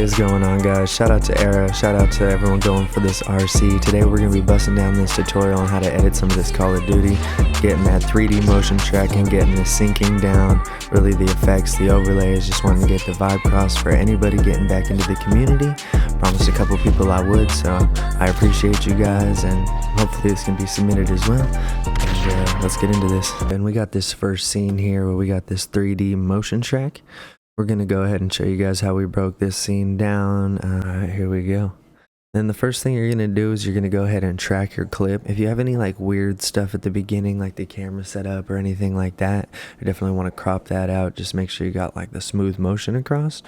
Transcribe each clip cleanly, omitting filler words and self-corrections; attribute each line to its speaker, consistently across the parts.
Speaker 1: Hey, what's going on, guys? Shout out to Era, shout out to everyone going for this RC. Today we're going to be busting down this tutorial on how to edit some of this Call of Duty, getting that 3D motion tracking, getting the syncing down, really the effects, the overlays. Just wanted to get the vibe across for anybody getting back into the community. Promised a couple people I would, so I appreciate you guys, and hopefully this can be submitted as well. And let's get into this. And we got this first scene here where we got this 3D motion track. We're going to go ahead and show you guys how we broke this scene down. Alright, here we go. Then the first thing you're going to do is you're going to go ahead and track your clip. If you have any like weird stuff at the beginning, like the camera setup or anything like that, you definitely want to crop that out. Just make sure you got like the smooth motion across.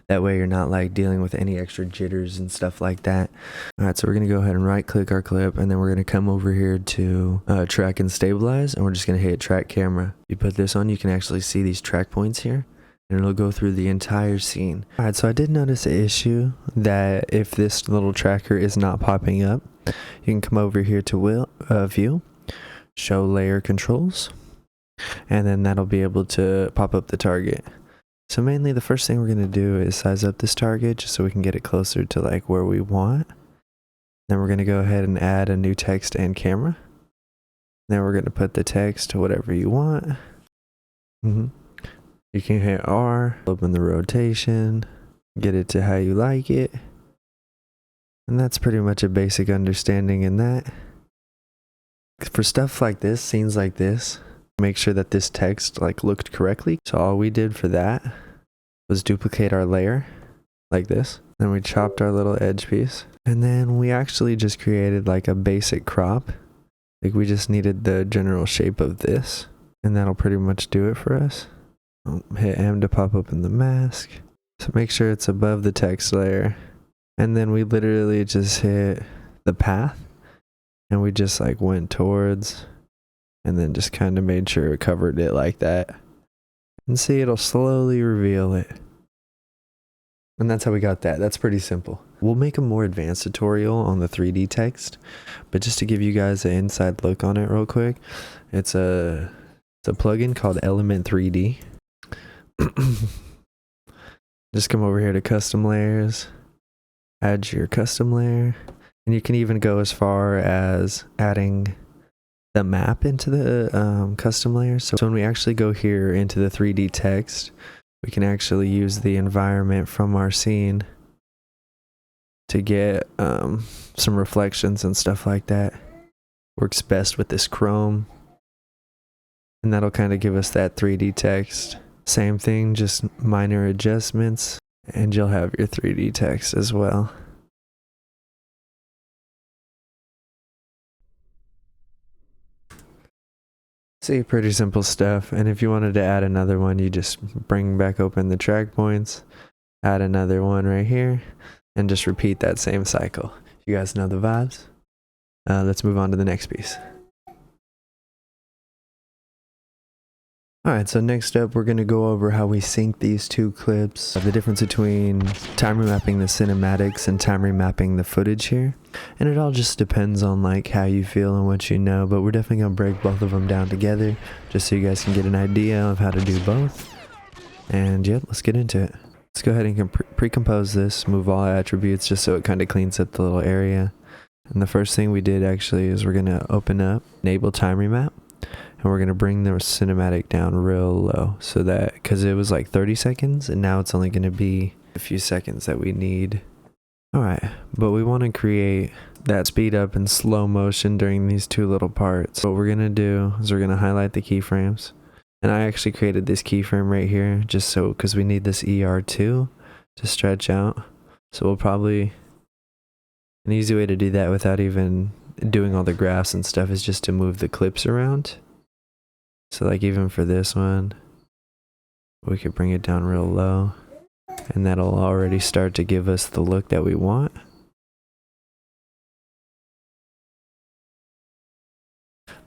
Speaker 1: That way you're not like dealing with any extra jitters and stuff like that. Alright, so we're going to go ahead and right click our clip, and then we're going to come over here to track and stabilize, and we're just going to hit track camera. If you put this on, you can actually see these track points here, and it'll go through the entire scene. Alright, so I did notice an issue that if this little tracker is not popping up, you can come over here to view, show layer controls, and then that'll be able to pop up the target. So mainly the first thing we're going to do is size up this target just so we can get it closer to like where we want. Then we're going to go ahead and add a new text and camera. Then we're going to put the text to whatever you want. You can hit R, open the rotation, get it to how you like it. And that's pretty much a basic understanding in that. For stuff like this, scenes like this, make sure that this text like looked correctly. So all we did for that was duplicate our layer like this. Then we chopped our little edge piece. And then we actually just created like a basic crop. Like we just needed the general shape of this, and that'll pretty much do it for us. Hit M to pop open the mask. So make sure it's above the text layer. And then we literally just hit the path, and we just like went towards, and then just kind of made sure it covered it like that. And see, it'll slowly reveal it. And that's how we got that. That's pretty simple. We'll make a more advanced tutorial on the 3D text, but just to give you guys an inside look on it real quick, it's a plugin called Element 3D. Just come over here to custom layers, add your custom layer, and you can even go as far as adding the map into the custom layer. So when we actually go here into the 3D text, we can actually use the environment from our scene to get some reflections and stuff like that. Works best with this chrome, and that'll kind of give us that 3D text. Same thing, just minor adjustments, and you'll have your 3D text as well. See, pretty simple stuff. And if you wanted to add another one, you just bring back open the track points, add another one right here, and just repeat that same cycle. You guys know the vibes. Let's move on to the next piece. Alright, so next up we're going to go over how we sync these two clips, the difference between time remapping the cinematics and time remapping the footage here. And it all just depends on like how you feel and what you know, but we're definitely going to break both of them down together just so you guys can get an idea of how to do both. And yeah, let's get into it. Let's go ahead and pre-compose this, move all attributes just so it kind of cleans up the little area. And the first thing we did actually is we're going to open up, enable time remap. And we're going to bring the cinematic down real low so that, because it was like 30 seconds and now it's only going to be a few seconds that we need. Alright, but we want to create that speed up and slow motion during these two little parts. What we're going to do is we're going to highlight the keyframes. And I actually created this keyframe right here just so, because we need this ER2 to stretch out. So we'll probably, an easy way to do that without even doing all the graphs and stuff is just to move the clips around. So like even for this one, we could bring it down real low, and that'll already start to give us the look that we want.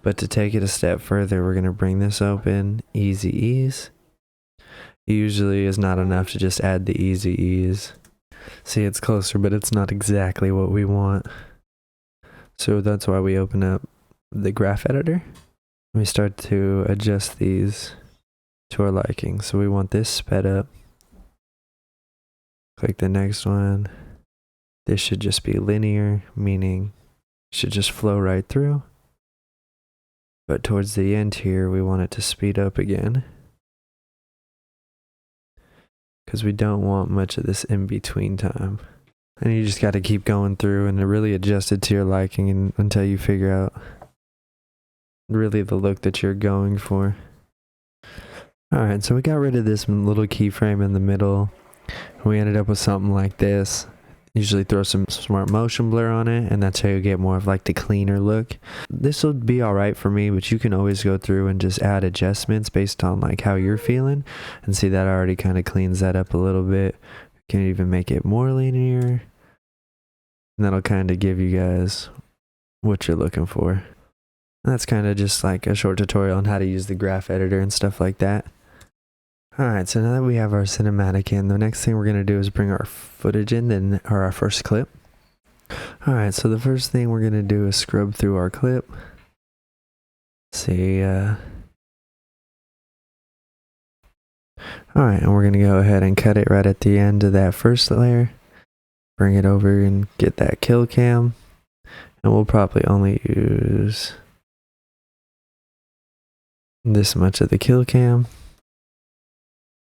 Speaker 1: But to take it a step further, we're going to bring this open, easy ease. Usually is not enough to just add the easy ease. See, it's closer, but it's not exactly what we want. So that's why we open up the graph editor. We start to adjust these to our liking. So we want this sped up, Click the next one. This should just be linear, meaning it should just flow right through. But towards the end here, we want it to speed up again, because we don't want much of this in between time. And you just got to keep going through and really adjust it to your liking until you figure out really the look that you're going for. Alright, so we got rid of this little keyframe in the middle. We ended up with something like this. Usually throw some smart motion blur on it, and that's how you get more of like the cleaner look. This will be alright for me, but you can always go through and just add adjustments based on like how you're feeling, and see that already kind of cleans that up a little bit. You can even make it more linear, and that'll kind of give you guys what you're looking for. And that's kind of just like a short tutorial on how to use the graph editor and stuff like that. Alright, so now that we have our cinematic in, the next thing we're going to do is bring our footage in, or our first clip. Alright, so the first thing we're going to do is scrub through our clip. See, alright, and we're going to go ahead and cut it right at the end of that first layer. Bring it over and get that kill cam. And we'll probably only use this much of the kill cam.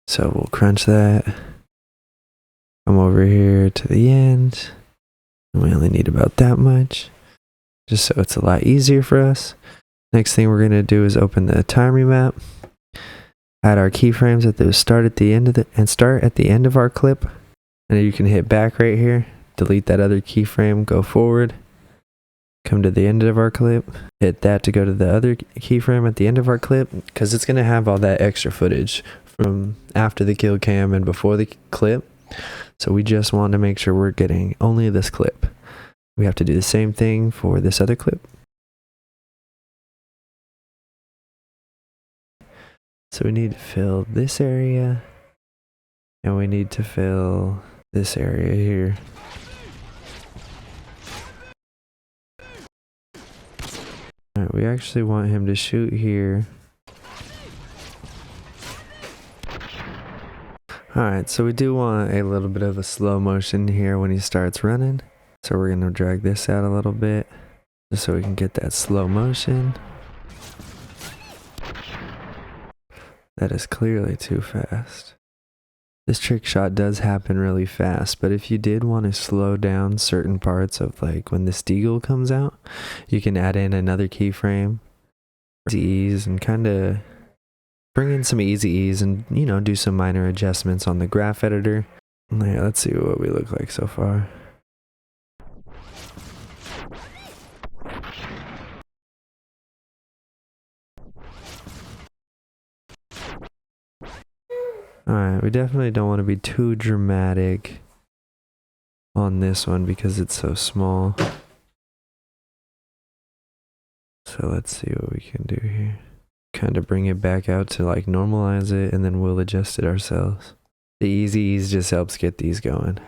Speaker 1: So we'll crunch that, come over here to the end, and we only need about that much, just so it's a lot easier for us. Next thing we're going to do is open the time remap, add our keyframes at the start at the end of our clip, and you can hit back right here, delete that other keyframe, go forward, come to the end of our clip, hit that to go to the other keyframe at the end of our clip, because it's going to have all that extra footage from after the kill cam and before the clip. So we just want to make sure we're getting only this clip. We have to do the same thing for this other clip. So we need to fill this area, and we need to fill this area here. Alright, we actually want him to shoot here. Alright, so we do want a little bit of a slow motion here when he starts running. So we're going to drag this out a little bit, just so we can get that slow motion. That is clearly too fast. This trick shot does happen really fast, but if you did want to slow down certain parts of like when this deagle comes out, you can add in another keyframe, ease, and kind of bring in some easy ease and, you know, do some minor adjustments on the graph editor. Yeah, let's see what we look like so far. Alright, we definitely don't want to be too dramatic on this one because it's so small. So let's see what we can do here. Kind of bring it back out to like normalize it, and then we'll adjust it ourselves. The easy ease just helps get these going.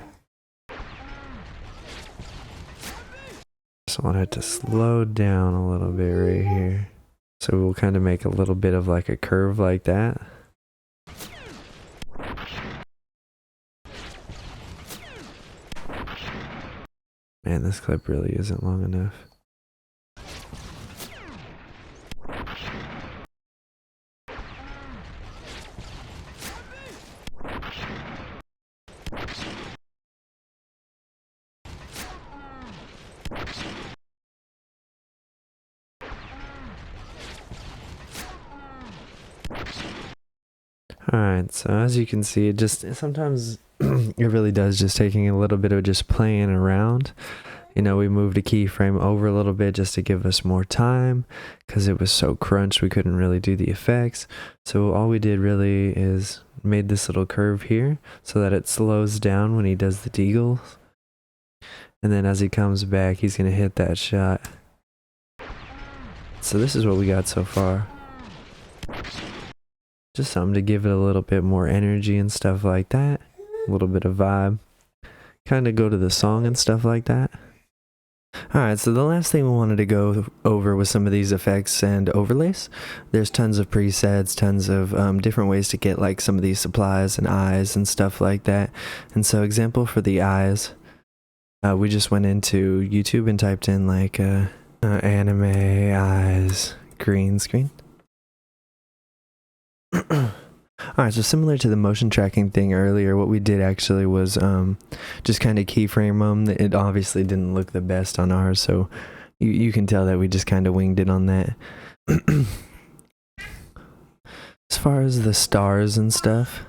Speaker 1: Just want it to slow down a little bit right here. So we'll kind of make a little bit of like a curve like that. Man, this clip really isn't long enough. Alright, so as you can see, it just sometimes it really does just taking a little bit of just playing around. You know, we moved a keyframe over a little bit just to give us more time because it was so crunched we couldn't really do the effects. So all we did really is made this little curve here so that it slows down when he does the deagle. And then as he comes back, he's going to hit that shot. So this is what we got so far. Just something to give it a little bit more energy and stuff like that. A little bit of vibe. Kind of go to the song and stuff like that. Alright, so the last thing we wanted to go over was some of these effects and overlays. There's tons of presets, tons of different ways to get like some of these supplies and eyes and stuff like that. And so example for the eyes, we just went into YouTube and typed in like anime eyes green screen. Alright, so similar to the motion tracking thing earlier, what we did actually was just kind of keyframe them. It obviously didn't look the best on ours, so you can tell that we just kind of winged it on that. As far as the stars and stuff,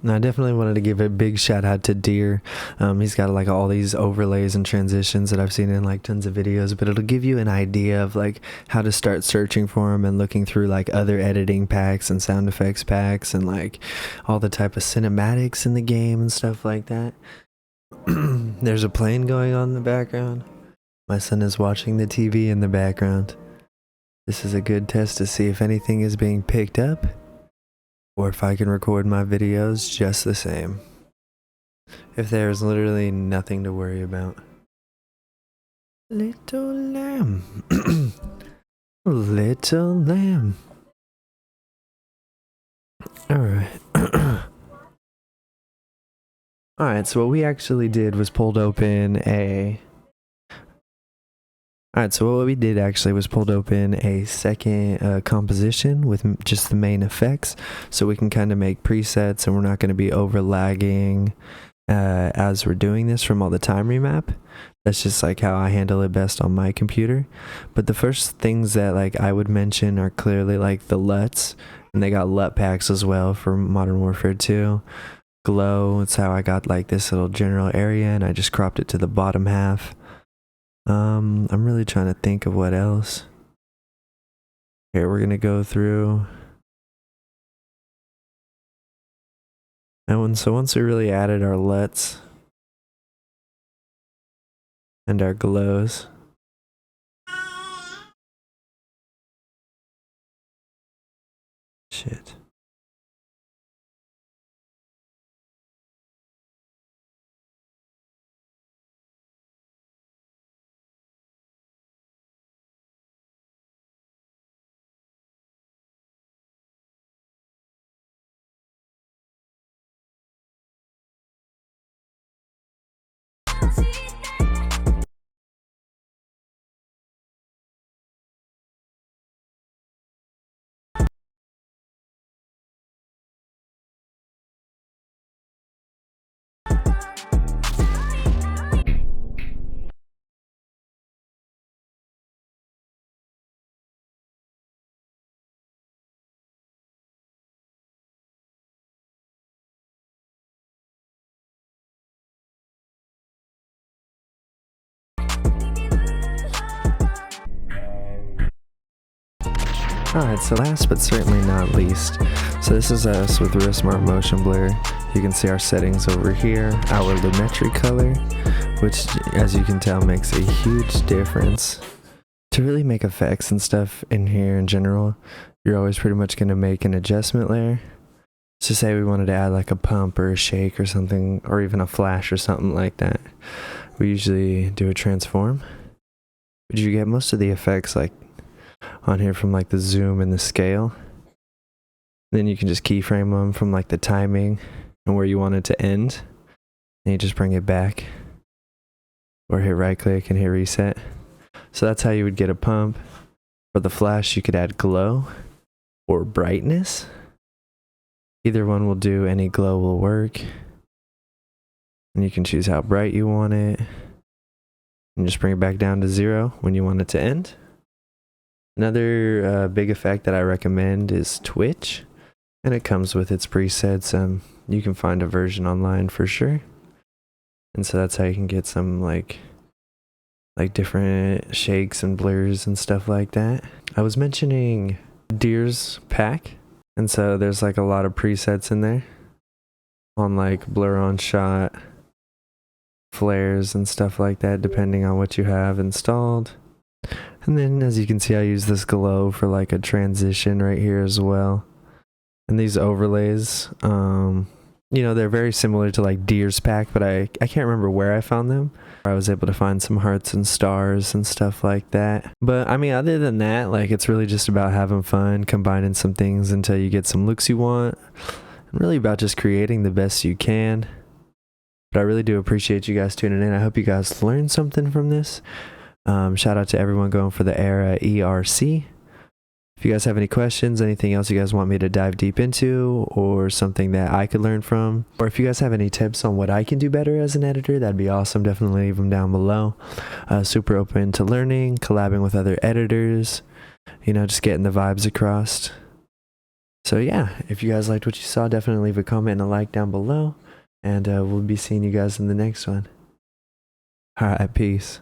Speaker 1: I definitely wanted to give a big shout out to Deer. He's got like all these overlays and transitions that I've seen in like tons of videos, but it'll give you an idea of like how to start searching for them and looking through like other editing packs and sound effects packs and like all the type of cinematics in the game and stuff like that. There's a plane going on in the background. My son is watching the TV in the background. This is a good test to see if anything is being picked up, or if I can record my videos just the same. If there's literally nothing to worry about. Little lamb. Little lamb. Alright. Alright, so what we actually did was pulled open a second composition with just the main effects, so we can kind of make presets and we're not going to be over lagging as we're doing this from all the time remap. That's just like how I handle it best on my computer. But the first things that like I would mention are clearly like the LUTs, and they got LUT packs as well for Modern Warfare 2. Glow, it's how I got like this little general area, and I just cropped it to the bottom half. I'm really trying to think of what else. Here, we're gonna go through. And so once we really added our LUTs and our glows, shit. Alright, so last but certainly not least, so this is us with the Smart Motion Blur. You can see our settings over here, our lumetri color, which as you can tell makes a huge difference. To really make effects and stuff in here in general, you're always pretty much going to make an adjustment layer. So say we wanted to add like a pump or a shake or something, or even a flash or something like that. We usually do a transform. But you get most of the effects like on here from like the zoom and the scale. Then you can just keyframe them from like the timing and where you want it to end. And you just bring it back. Or hit right click and hit reset. So that's how you would get a pump. For the flash, you could add glow or brightness. Either one will do, any glow will work. And you can choose how bright you want it. And just bring it back down to 0 when you want it to end. Another big effect that I recommend is Twitch. And it comes with its presets. You can find a version online for sure. And so that's how you can get some like different shakes and blurs and stuff like that. I was mentioning Deer's pack, and so there's like a lot of presets in there on like blur on shot, flares and stuff like that, depending on what you have installed. And then as you can see, I use this glow for like a transition right here as well. And these overlays, You know, they're very similar to like Deer's Pack, but I can't remember where I found them. I was able to find some hearts and stars and stuff like that. But I mean, other than that, like it's really just about having fun, combining some things until you get some looks you want. And really about just creating the best you can. But I really do appreciate you guys tuning in. I hope you guys learned something from this. Shout out to everyone going for the Era ERC. If you guys have any questions, anything else you guys want me to dive deep into, or something that I could learn from, or if you guys have any tips on what I can do better as an editor, that'd be awesome. Definitely leave them down below. Super open to learning, collabing with other editors, you know, just getting the vibes across. So yeah, if you guys liked what you saw, definitely leave a comment and a like down below, and we'll be seeing you guys in the next one. Alright, peace.